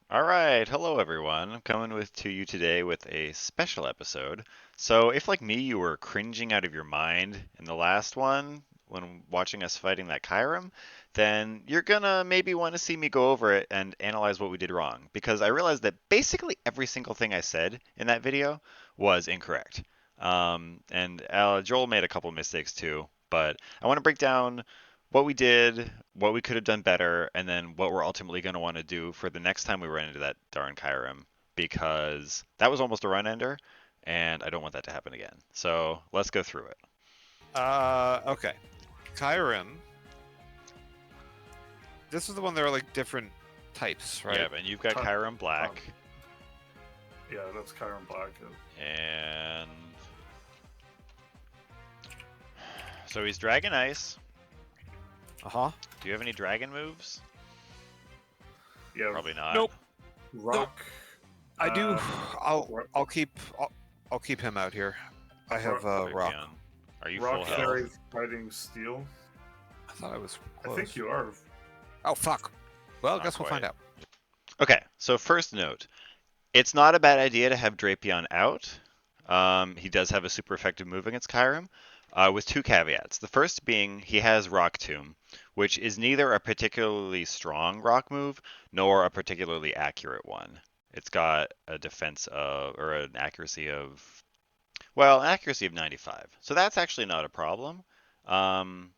All right, hello everyone. I'm coming to you today with a special episode. So, if like me, you were cringing out of your mind in the last one when watching us fighting that Kyurem, then you're gonna maybe want to see me go over it and analyze what we did wrong. Because I realized that basically every single thing I said in that video was incorrect. And Joel made a couple mistakes too, but I want to break down what we did, what we could have done better, and then what we're ultimately going to want to do for the next time we run into that darn Kyurem, because that was almost a run ender, and I don't want that to happen again. So let's go through it. Okay. Kyurem. This is the one that are like different types, right? Yeah, and you've got Top- Kyurem Black, Yeah, that's Kyron Black. and so he's Dragon Ice. Uh-huh. Do you have any dragon moves? Yeah, Probably not. Nope. Rock. I do. what- I'll keep him out here. I have Drapion. rock. Are you full Rock health? Fairy fighting Steel. I thought I was I close. think you are. Oh fuck. Well, Not guess we'll quite. find out. Okay, so first note, it's not a bad idea to have Drapion out. He does have a super effective move against Kyurem, with two caveats. The first being he has Rock Tomb, which is neither a particularly strong rock move nor a particularly accurate one. It's got a defense of, or an accuracy of, well, an accuracy of 95. So that's actually not a problem. Um,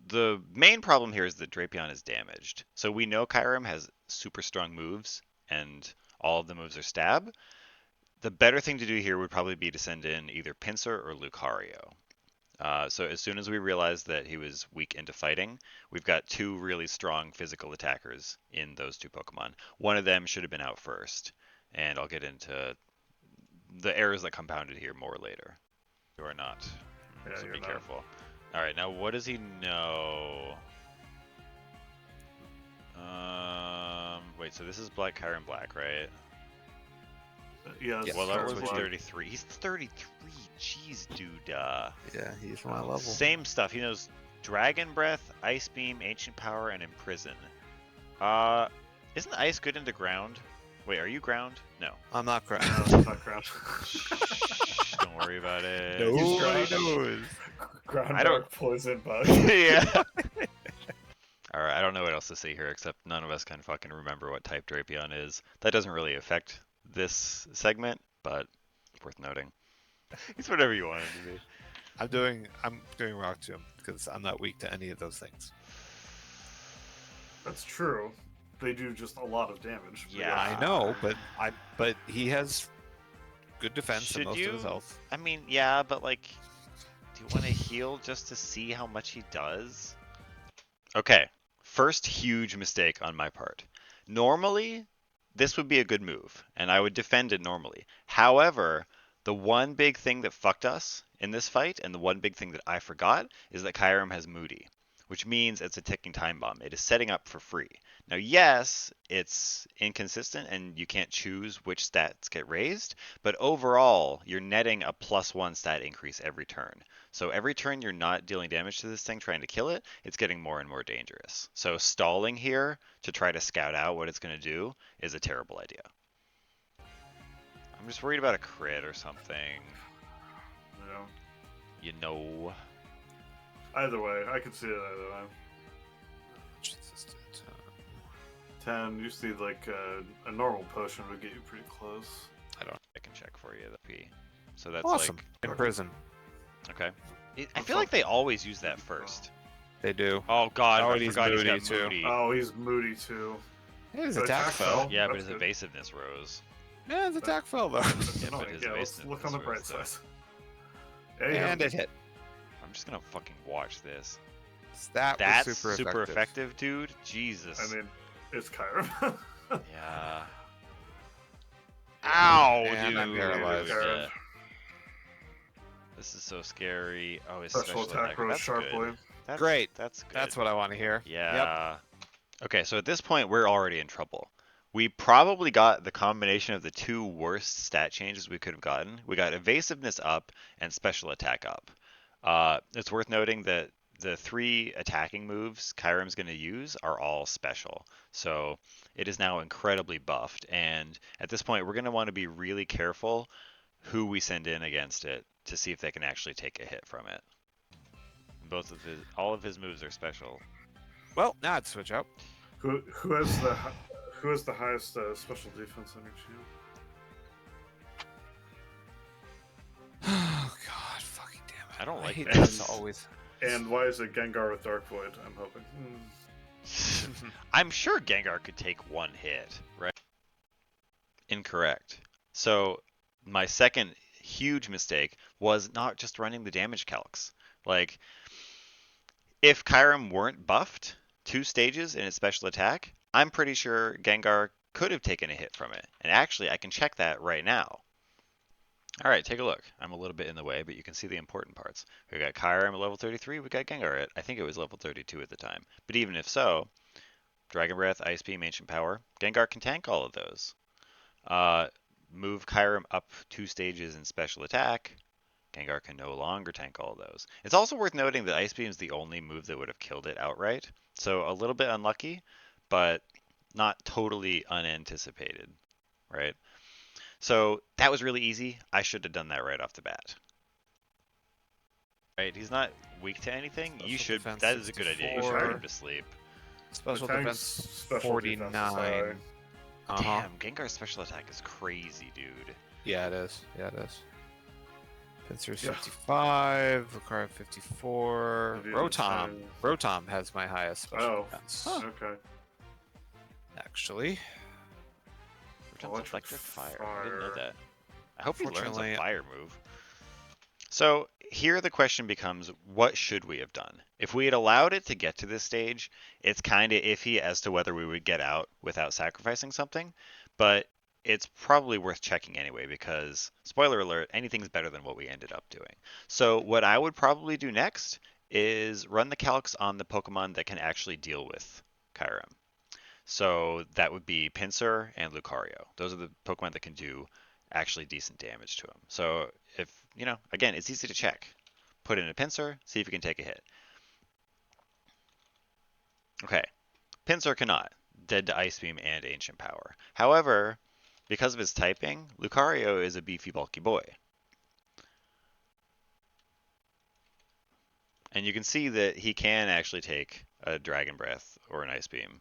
the main problem here is that Drapion is damaged. So we know Kyurem has super strong moves, and all of the moves are stab. The better thing to do here would probably be to send in either Pinsir or Lucario. So as soon as we realized that he was weak into fighting, we've got two really strong physical attackers in those two Pokemon. One of them should have been out first, and I'll get into the errors that compounded here more later. You are not, Yeah, so you're be not. careful. All right, now what does he know? Wait, so this is Black Kyurem Black, right? Yeah, Yes, Well, that that's was what you- 33. He's 33. Jeez, dude. Yeah, he's my level. Same stuff. He knows Dragon Breath, Ice Beam, Ancient Power, and Imprison. Isn't Ice good into ground? Wait, are you ground? No. I'm not No, crying. it's not ground. Shh, don't worry about it. Nobody ground. knows. Ground I don't- Dark Poison Bug. Yeah. Alright, I don't know what else to say here except none of us can fucking remember what type Drapion is. That doesn't really affect this segment, but worth noting. He's whatever you want him to be. I'm doing rock tomb because I'm not weak to any of those things. That's true. They do just a lot of damage. but Yeah. I know, but he has good defense Should and most you? of his health. I mean, yeah, but like, do you want to heal just to see how much he does? Okay, first huge mistake on my part. Normally, this would be a good move, and I would defend it normally. However, the one big thing that fucked us in this fight, and the one big thing that I forgot, is that Kyurem has Moody, which means it's a ticking time bomb. It is setting up for free. Now, yes, it's inconsistent, and you can't choose which stats get raised, but overall, you're netting a +1 stat increase every turn. So every turn you're not dealing damage to this thing trying to kill it, it's getting more and more dangerous. So stalling here to try to scout out what it's going to do is a terrible idea. I'm just worried about a crit or something. You know, You know. either way, I can see it either way. 10, usually like a normal potion would get you pretty close. I can check for you the P. So that's Awesome. like In prison, okay. I feel like they always use that first. they do. Oh god, Oh, I and he's forgot he's moody, got too. moody. Oh, he's moody too. Yeah, his The attack attack fell. fell. Yeah, but That's his good. evasiveness rose. Yeah, his attack fell though. That's Yeah, but annoying. his Yeah, let's evasiveness look on the was bright the- side. Yeah, yeah. And it hit. I'm just gonna fucking watch this. That That's was super effective. dude. Jesus. I mean, it's Kyurem. yeah. Ow, And dude. I'm paralyzed. Yeah. This is so scary. Oh, his Special attack rose That's sharply. good. That's, Great. That's good. That's what I want to hear. Yeah. Okay, so at this point, we're already in trouble. We probably got the combination of the two worst stat changes we could have gotten. We got evasiveness up and special attack up. It's worth noting that the 3 attacking moves Kyram's going to use are all special. So it is now incredibly buffed, and at this point we're going to want to be really careful who we send in against it to see if they can actually take a hit from it. All of his moves are special. Well, now I'd switch out. Who has the highest special defense on your team? Oh God, fucking damn it! I don't like hate this. this always. And why is it Gengar with Dark Void? I'm hoping. I'm sure Gengar could take 1 hit, right? Incorrect. So my second huge mistake was not just running the damage calcs. Like, if Kyurem weren't buffed 2 stages in its special attack, I'm pretty sure Gengar could have taken a hit from it. And actually, I can check that right now. All right, take a look. I'm a little bit in the way, but you can see the important parts. We got Kyurem at level 33. We got Gengar at, I think it was level 32 at the time. But even if so, Dragon Breath, Ice Beam, Ancient Power, Gengar can tank all of those. Move Kyurem up 2 stages in special attack. Gengar can no longer tank all of those. It's also worth noting that Ice Beam is the only move that would have killed it outright. So a little bit unlucky, but not totally unanticipated, right? So that was really easy. I should have done that right off the bat. Right, he's not weak to anything. Special You should. defense That is a good idea. You should 64. put him to sleep. Special Metang's defense special defense is 49. high. Damn, Gengar's special attack is crazy, dude. Yeah, it is. Yeah, it is. Pinsir's Yeah. 55. Lucario 54. Have you Rotom. decided- Rotom has my highest special Oh. defense. Okay. Actually, Rotom's electric fire. I didn't know fire. that. I hope he learns a Fortunately- fire move. So here the question becomes, what should we have done? If we had allowed it to get to this stage, it's kind of iffy as to whether we would get out without sacrificing something, but it's probably worth checking anyway because, spoiler alert, anything's better than what we ended up doing. So what I would probably do next is run the calcs on the Pokemon that can actually deal with Kyurem. So that would be Pinsir and Lucario. Those are the Pokemon that can do actually decent damage to him. So if, again, it's easy to check. Put in a Pinsir, see if you can take a hit. Okay, Pinsir cannot. Dead to Ice Beam and Ancient Power. However, because of his typing, Lucario is a beefy, bulky boy. And you can see that he can actually take a Dragon Breath or an Ice Beam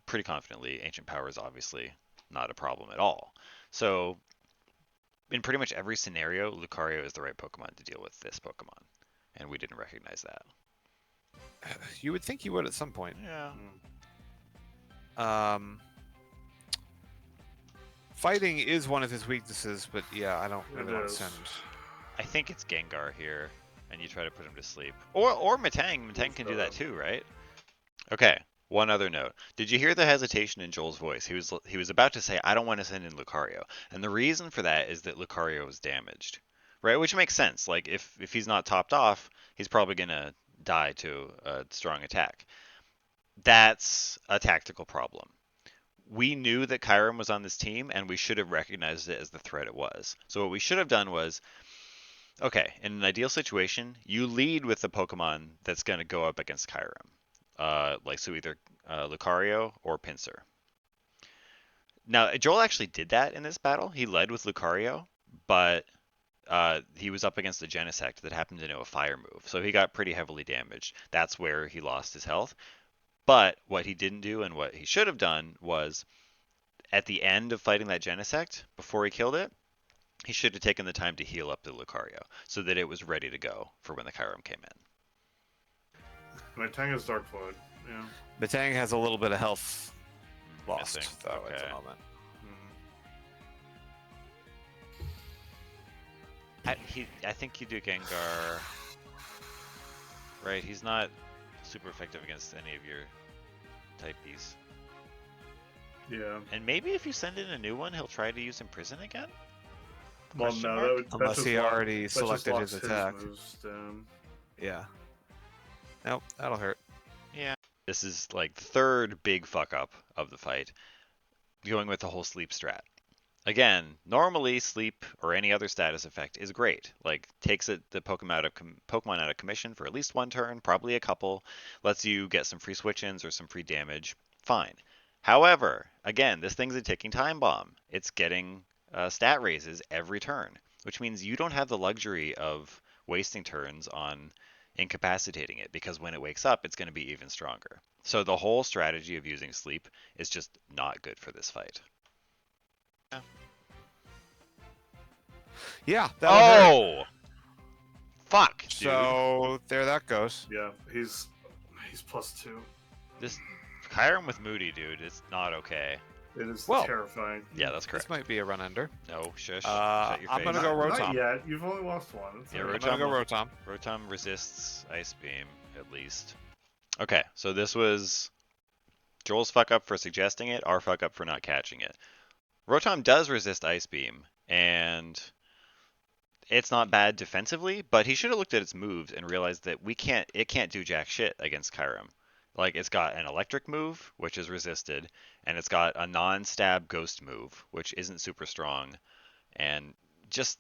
pretty confidently. Ancient Power is obviously not a problem at all. So in pretty much every scenario, Lucario is the right Pokemon to deal with this Pokemon. And we didn't recognize that. you would think you would at some point. Yeah. Fighting is one of his weaknesses, but yeah, I don't really It want to is. send. I think it's Gengar here, and you try to put him to sleep. Or Metang. Metang can do that too, right? Okay, one other note. Did you hear the hesitation in Joel's voice? He was about to say, I don't want to send in Lucario. And the reason for that is that Lucario is damaged. Right? Which makes sense. Like, if he's not topped off, he's probably going to die to a strong attack. That's a tactical problem. We knew that Kyurem was on this team, and we should have recognized it as the threat it was. So what we should have done was, okay, in an ideal situation, you lead with the Pokemon that's going to go up against Kyurem. So either Lucario or Pinsir. Now, Joel actually did that in this battle. He led with Lucario, but he was up against a Genesect that happened to know a fire move. So he got pretty heavily damaged. That's where he lost his health. But what he didn't do and what he should have done was, at the end of fighting that Genesect, before he killed it, he should have taken the time to heal up the Lucario so that it was ready to go for when the Kyurem came in. Metang is Dark Void. Yeah. Metang has a little bit of health lost, Missing. though, at Okay. the moment. I think you do Gengar. Right, he's not super effective against any of your typies. Yeah. And maybe if you send in a new one, he'll try to use Imprison again? Well, Question no, mark? that would that Unless just he lock- already that just selected locks his attack. moves down. Yeah. Nope, that'll hurt. Yeah. This is like the third big fuck up of the fight, going with the whole sleep strat. Again, normally sleep or any other status effect is great. Like takes the Pokemon out of commission for at least one turn, probably a couple, lets you get some free switch-ins or some free damage. Fine. However, again, this thing's a ticking time bomb. It's getting stat raises every turn, which means you don't have the luxury of wasting turns on incapacitating it because when it wakes up, it's going to be even stronger. So the whole strategy of using sleep is just not good for this fight. Yeah, that'll hurt. Oh, fuck, dude. So there that goes. Yeah, he's +2. This Kyurem with Moody, dude, it's not okay. It is Well, terrifying. Yeah, that's correct. This might be a run ender. No, shush. Uh, Shut your I'm face. gonna go Not Rotom. yet. You've only lost one. It's Yeah, all right. I'm gonna go Rotom. Rotom. Rotom resists Ice Beam, at least. Okay, so this was Joel's fuck up for suggesting it, our fuck up for not catching it. Rotom does resist Ice Beam, and it's not bad defensively, but he should have looked at its moves and realized that it can't do jack shit against Kyurem. Like it's got an electric move, which is resisted, and it's got a non-stab ghost move, which isn't super strong, and just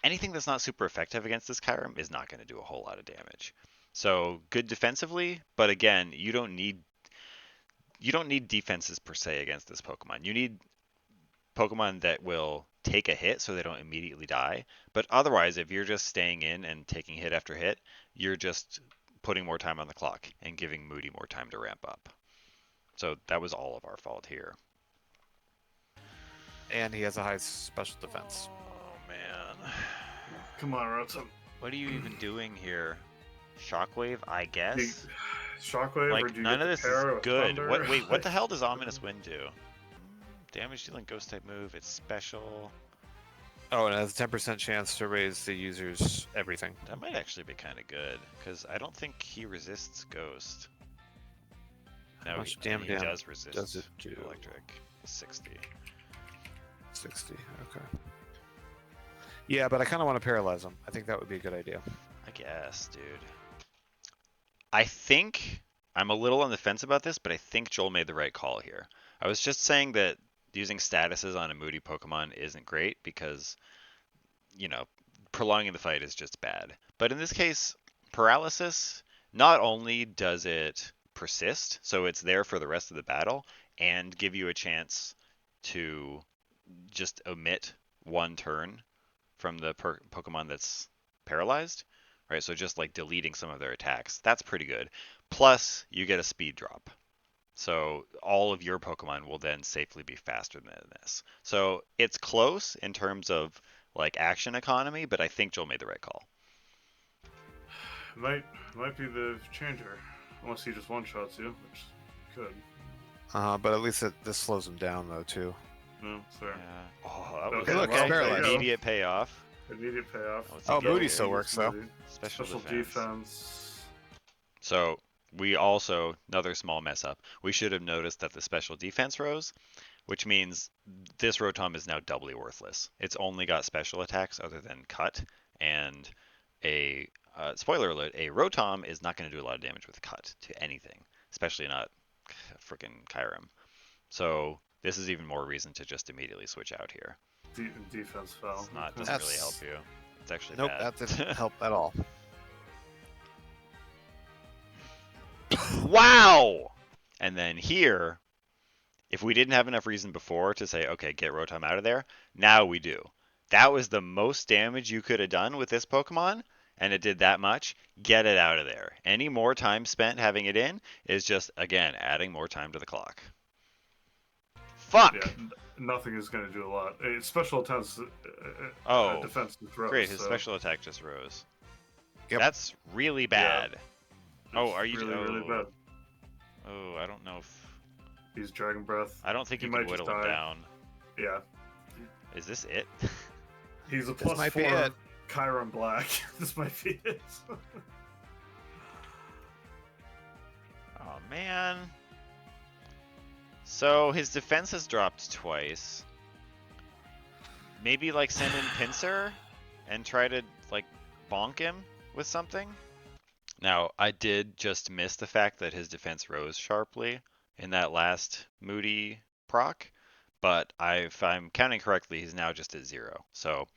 anything that's not super effective against this Kyurem is not going to do a whole lot of damage. So good defensively, but again, you don't need defenses per se against this Pokemon. You need Pokemon that will take a hit so they don't immediately die. But otherwise, if you're just staying in and taking hit after hit, you're just putting more time on the clock and giving Moody more time to ramp up. So that was all of our fault here. And he has a high special defense. Oh man. Come on, Rotom. What are you even doing here? Shockwave, I guess? Shockwave, or Like, do you none get of the this is pair with good. Thunder? Wait, what the hell does Ominous Wind do? Damage dealing ghost type move, it's special. Oh, and it has a 10% chance to raise the user's everything. That might actually be kind of good, because I don't think he resists ghost. No, much he damage does resist does it do? electric. 60. 60. Okay. Yeah, but I kind of want to paralyze him. I think that would be a good idea. I guess, dude. I think I'm a little on the fence about this, but I think Joel made the right call here. I was just saying that using statuses on a moody Pokemon isn't great because, you know, prolonging the fight is just bad. But in this case, paralysis, not only does it persist, so it's there for the rest of the battle, and give you a chance to just omit one turn from the Pokemon that's paralyzed, right? So just like deleting some of their attacks. That's pretty good. Plus, you get a speed drop. So all of your Pokemon will then safely be faster than this. So it's close in terms of like action economy, but I think Joel made the right call. might be the changer, unless he just one-shots you, which could. But at least this slows him down, though, too. No, fair. Yeah. Oh, that was Okay, look, well, it's paralyzed. there you go. immediate payoff. Immediate payoff. What's Oh, he get? Moody still works, though. Moody. Special defense. defense. So we also, another small mess up, we should have noticed that the special defense rose, which means this Rotom is now doubly worthless. It's only got special attacks other than cut, and a spoiler alert, a Rotom is not going to do a lot of damage with cut to anything, especially not freaking Kyurem. So this is even more reason to just immediately switch out here. Defense fell. It's not, Okay. doesn't really help you. It's actually Nope, bad. that didn't help at all. Wow! And then here, if we didn't have enough reason before to say, okay, get Rotom out of there, now we do. That was the most damage you could have done with this Pokemon, and it did that much. Get it out of there. Any more time spent having it in is just, again, adding more time to the clock. Fuck! Yeah, nothing is going to do a lot. Special attacks. Oh, defense is rose, Great, his so special attack just rose. Yep. That's really bad. Oh, it's are you really, really bad? Oh, I don't know if... He's Dragon Breath. I don't think He you can might just whittle him die. down. Yeah, Is this it? he's a This might be +4 it. Chiron Black. This might be it. Oh, man. So his defense has dropped twice. Maybe like send in Pinsir and try to like bonk him with something? Now, I did just miss the fact that his defense rose sharply in that last Moody proc, but if I'm counting correctly, he's now just at 0. So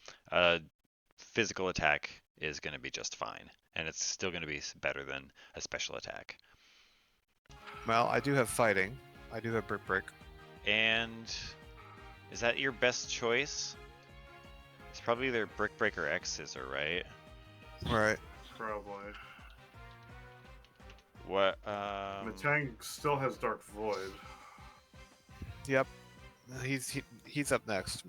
physical attack is going to be just fine, and it's still going to be better than a special attack. Well, I do have fighting. I do have brick break. And is that your best choice? It's probably either brick break or X scissor, right? Right. Probably. What? Matang still has Dark Void. Yep. He's up next.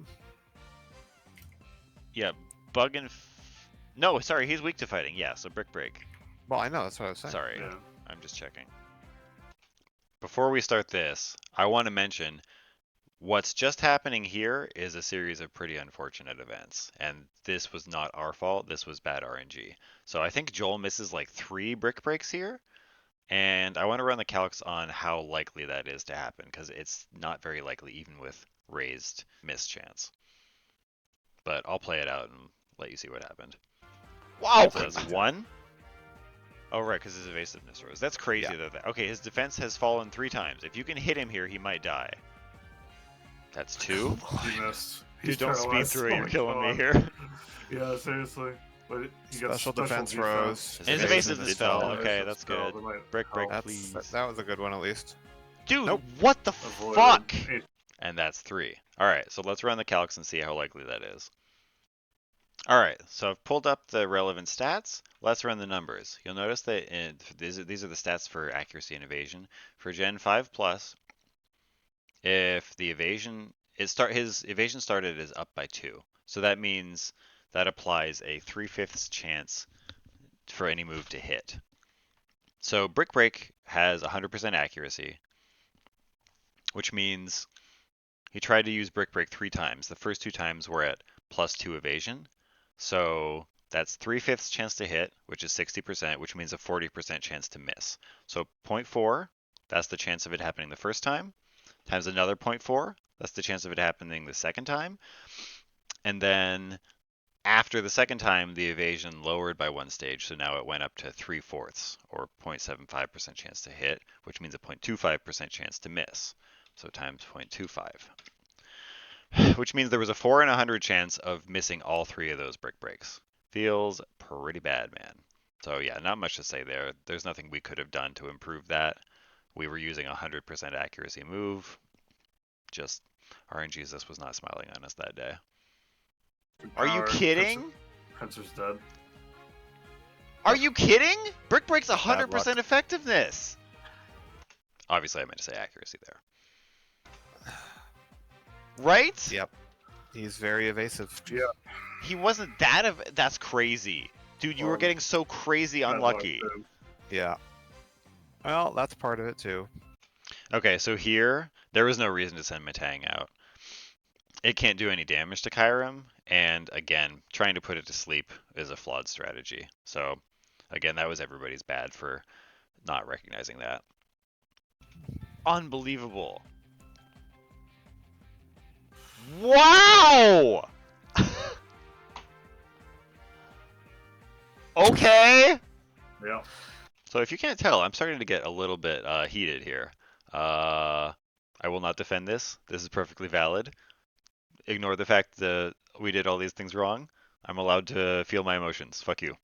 Yeah, bug and. No, sorry, he's weak to fighting. Yeah, so brick break. Well, I know, that's what I was saying. Sorry, Yeah. I'm just checking. Before we start this, I want to mention what's just happening here is a series of pretty unfortunate events, and this was not our fault. This was bad RNG. So I think Joel misses like 3 brick breaks here, and I want to run the calcs on how likely that is to happen, because it's not very likely even with raised miss chance. But I'll play it out and let you see what happened. Wow! So that's 1. Oh, right, because his evasiveness rose. That's crazy, Yeah. though. Okay, his defense has fallen 3 times. If you can hit him here, he might die. That's 2. He missed. Dude, don't speed paralyzed. through it. Oh You're my killing me God. here. Yeah, seriously. But he got Special defense rose. And his evasiveness fell. Okay, that's good. Brick break, please. That was a good one, at least. Dude, Nope. what the Avoided. fuck? Hey, And that's 3. Alright, so let's run the calcs and see how likely that is. Alright, so I've pulled up the relevant stats. Let's run the numbers. You'll notice that these are the stats for accuracy and evasion. For Gen 5 Plus, if the evasion his evasion started is up by 2. So that means that applies a 3/5 chance for any move to hit. So Brick Break has 100% accuracy, which means he tried to use Brick Break 3 times. The first 2 times were at +2 evasion. So that's 3/5 chance to hit, which is 60%, which means a 40% chance to miss. So 0.4, that's the chance of it happening the first time, times another 0.4, that's the chance of it happening the second time. And then after the second time, the evasion lowered by 1 stage, so now it went up to 3/4, or 0.75% chance to hit, which means a 0.25% chance to miss. So times 0.25. Which means there was a 4 in 100 chance of missing all 3 of those brick breaks. Feels pretty bad, man. So yeah, not much to say there. There's nothing we could have done to improve that. We were using a 100% accuracy move. Just RNGesus was not smiling on us that day. Are you kidding? Princer's dead. Are you kidding? Brick breaks Bad 100% luck. effectiveness. Obviously, I meant to say accuracy there. Right? Yep. He's very evasive. Yeah. He wasn't that that's crazy. Dude, you were getting so crazy unlucky. Yeah. Well, that's part of it, too. Okay, so here, there was no reason to send Matang out. It can't do any damage to Kyurem, and again, trying to put it to sleep is a flawed strategy. So, again, that was everybody's bad for not recognizing that. Unbelievable. Wow! Okay. Yeah. So if you can't tell, I'm starting to get a little bit heated here. I will not defend this. This is perfectly valid. Ignore the fact that we did all these things wrong. I'm allowed to feel my emotions. Fuck you.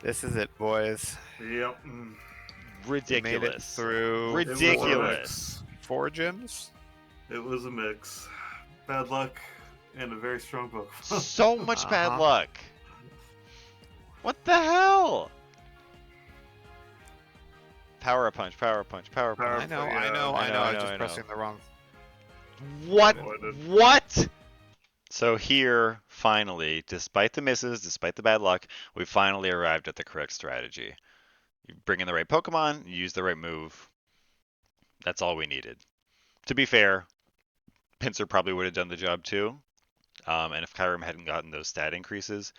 This is it, boys. Yep. Ridiculous. Made it through Ridiculous. 4 gyms? It was a mix. Bad luck and a very strong Pokemon. So much bad Uh-huh. luck. What the hell? Power punch, power punch, power punch. I know, Yeah, I know, I I know, know. I I know, was I just know. pressing the wrong. What? Avoided. What? So here, finally, despite the misses, despite the bad luck, we finally arrived at the correct strategy. You bring in the right Pokemon, you use the right move. That's all we needed. To be fair, Pinsir probably would have done the job too. And if Kyurem hadn't gotten those stat increases,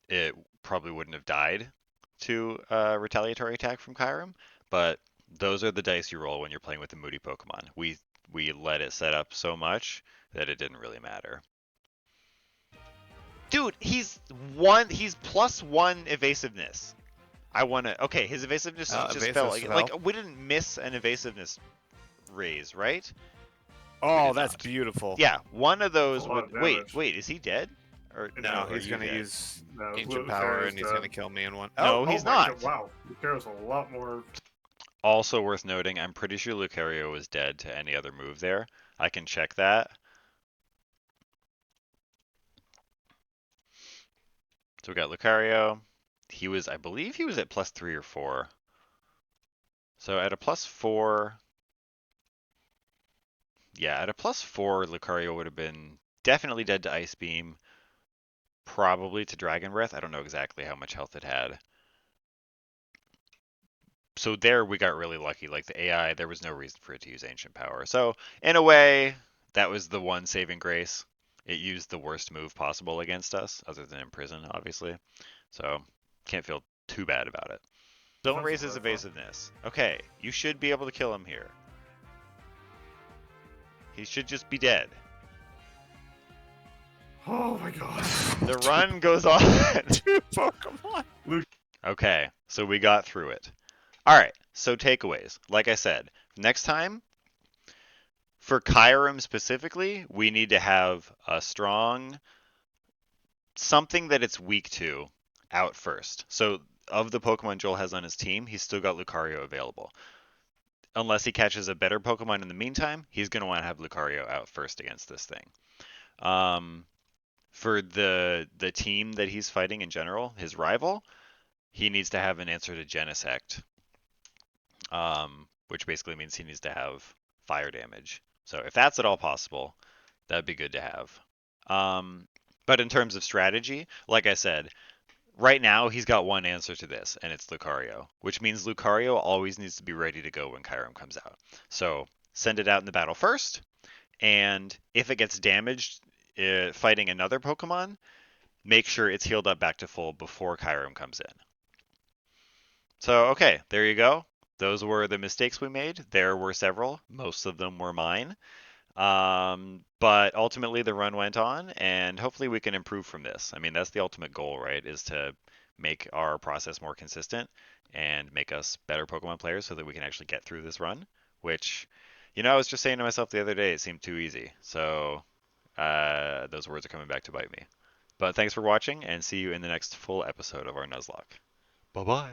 it probably wouldn't have died to a retaliatory attack from Kyurem. But those are the dice you roll when you're playing with a moody Pokemon. We let it set up so much that it didn't really matter. Dude, he's +1 evasiveness. I wanna okay, his evasiveness just fell. Evasiveness Like fell. we didn't miss an evasiveness raise, right? Oh, did that's not. beautiful. Yeah, one of That's a those lot would. of Wait, damage. wait, is he dead? Or No, are he's you gonna dead? use No, ancient power Lucario's and he's dead. gonna kill me in one. No, Oh he's my god! not. Wow, Lucario's a lot more. Also worth noting, I'm pretty sure Lucario was dead to any other move there. I can check that. So we got Lucario. He was, I believe he was at +3 or 4. So at a +4, yeah, at a +4, Lucario would have been definitely dead to Ice Beam, probably to Dragon Breath. I don't know exactly how much health it had. So there we got really lucky. Like the AI, there was no reason for it to use Ancient Power. So in a way, that was the one saving grace. It used the worst move possible against us, other than Imprison, obviously. So can't feel too bad about it. Don't raise Defensive his rifle. evasiveness. Okay, you should be able to kill him here. He should just be dead. Oh my god. The run goes on. Two Pokemon. Okay, so we got through it. All right, so takeaways. Like I said, next time, for Kyurem specifically, we need to have a strong something that it's weak to out first. So of the Pokemon Joel has on his team, he's still got Lucario available. Unless he catches a better Pokemon in the meantime, he's going to want to have Lucario out first against this thing. Um, for the team that he's fighting in general, his rival, he needs to have an answer to Genesect, which basically means he needs to have fire damage. So if that's at all possible, that'd be good to have. But in terms of strategy, like I said, right now he's got one answer to this, and it's Lucario, which means Lucario always needs to be ready to go when Kyurem comes out. So send it out in the battle first, and if it gets damaged fighting another Pokemon, make sure it's healed up back to full before Kyurem comes in. So, okay, there you go. Those were the mistakes we made. There were several. Most of them were mine. But ultimately, the run went on, and hopefully, we can improve from this. I mean, that's the ultimate goal, right? Is to make our process more consistent and make us better Pokemon players so that we can actually get through this run. Which, I was just saying to myself the other day, it seemed too easy. So, those words are coming back to bite me. But thanks for watching, and see you in the next full episode of our Nuzlocke. Bye bye.